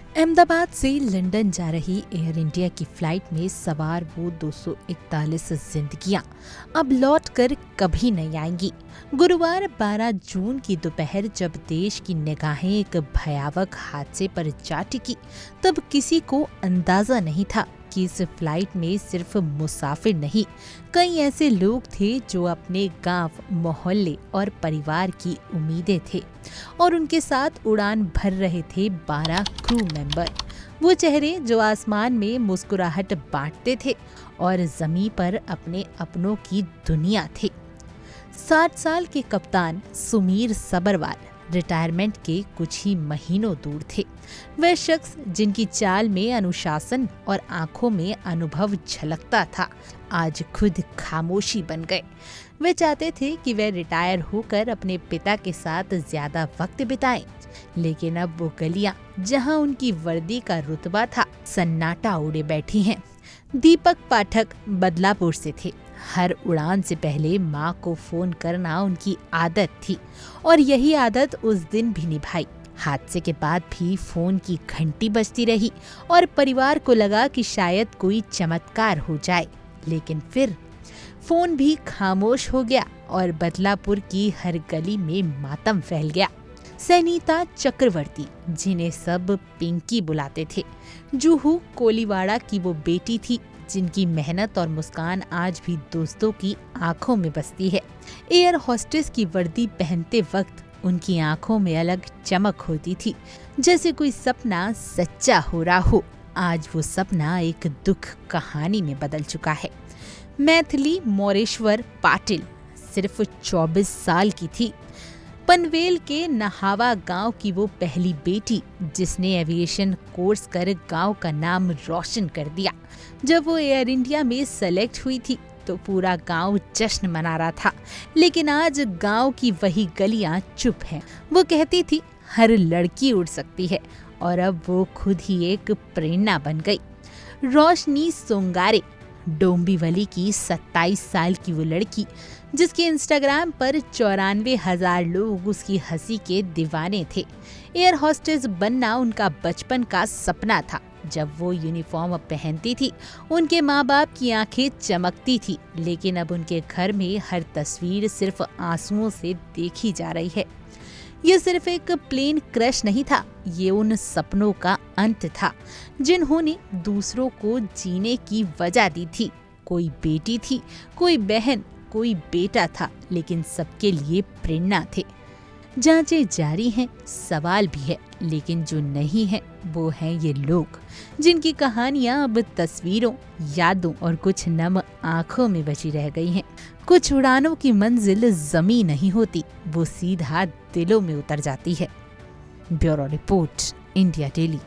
अहमदाबाद से लंदन जा रही एयर इंडिया की फ्लाइट में सवार वो 241 जिंदगियां अब लौट कर कभी नहीं आएंगी। गुरुवार 12 जून की दोपहर जब देश की निगाहें एक भयावह हादसे पर जा टिकी, तब किसी को अंदाजा नहीं था कि इस फ्लाइट में सिर्फ मुसाफिर नहीं, कई ऐसे लोग थे जो अपने गांव, मोहल्ले और परिवार की उम्मीदें थे और उनके साथ उड़ान भर रहे थे 12 क्रू मेंबर। वो चेहरे जो आसमान में मुस्कुराहट बांटते थे और जमीन पर अपने अपनों की दुनिया थे। 60 साल के कप्तान सुमीर सबरवाल रिटायरमेंट के कुछ ही महीनों दूर थे। वह शख्स जिनकी चाल में अनुशासन और आंखों में अनुभव झलकता था, आज खुद खामोशी बन गए। वे चाहते थे कि वे रिटायर होकर अपने पिता के साथ ज्यादा वक्त बिताएं, लेकिन अब वो गलियां जहां उनकी वर्दी का रुतबा था, सन्नाटा ओढ़े बैठी हैं। दीपक पाठक बदलापुर से थे। हर उड़ान से पहले माँ को फोन करना उनकी आदत थी और यही आदत उस दिन भी निभाई। हादसे के बाद भी फोन की घंटी बजती रही और परिवार को लगा कि शायद कोई चमत्कार हो जाए, लेकिन फिर फोन भी खामोश हो गया और बदलापुर की हर गली में मातम फैल गया। सैनीता चक्रवर्ती, जिन्हें सब पिंकी बुलाते थे, जूहू कोलीवाड़ा की वो बेटी थी जिनकी मेहनत और मुस्कान आज भी दोस्तों की आंखों में बसती है। एयर होस्टेस की वर्दी पहनते वक्त उनकी आंखों में अलग चमक होती थी, जैसे कोई सपना सच्चा हो रहा हो। आज वो सपना एक दुख कहानी में बदल चुका है। मैथिली मोरेश्वर पाटिल सिर्फ 24 साल की थी। पनवेल के नहावा गांव की वो पहली बेटी जिसने एविएशन कोर्स कर गांव का नाम रोशन कर दिया। जब वो एयर इंडिया में सेलेक्ट हुई थी तो पूरा गांव जश्न मना रहा था, लेकिन आज गांव की वही गलियां चुप हैं। वो कहती थी हर लड़की उड़ सकती है और अब वो खुद ही एक प्रेरणा बन गई। रोशनी सोंगारे, डोंबिवली की 27 साल की वो लड़की जिसके इंस्टाग्राम पर 94,000 लोग उसकी हंसी के दीवाने थे। एयर होस्टेस बनना उनका बचपन का सपना था। जब वो यूनिफॉर्म पहनती थी, उनके माँ बाप की आंखें चमकती थी, लेकिन अब उनके घर में हर तस्वीर सिर्फ आंसुओं से देखी जा रही है। ये सिर्फ एक प्लेन क्रश नहीं था, ये उन सपनों का अंत था जिन्होंने दूसरों को जीने की वजह दी थी। कोई बेटी थी, कोई बहन, कोई बेटा था, लेकिन सबके लिए प्रेरणा थे। जांचें जारी हैं, सवाल भी है, लेकिन जो नहीं है वो हैं ये लोग जिनकी कहानियां अब तस्वीरों, यादों और कुछ नम आंखों में बची रह गई हैं। कुछ उड़ानों की मंजिल जमीन नहीं होती, वो सीधा दिलों में उतर जाती है। Bureau report, India daily.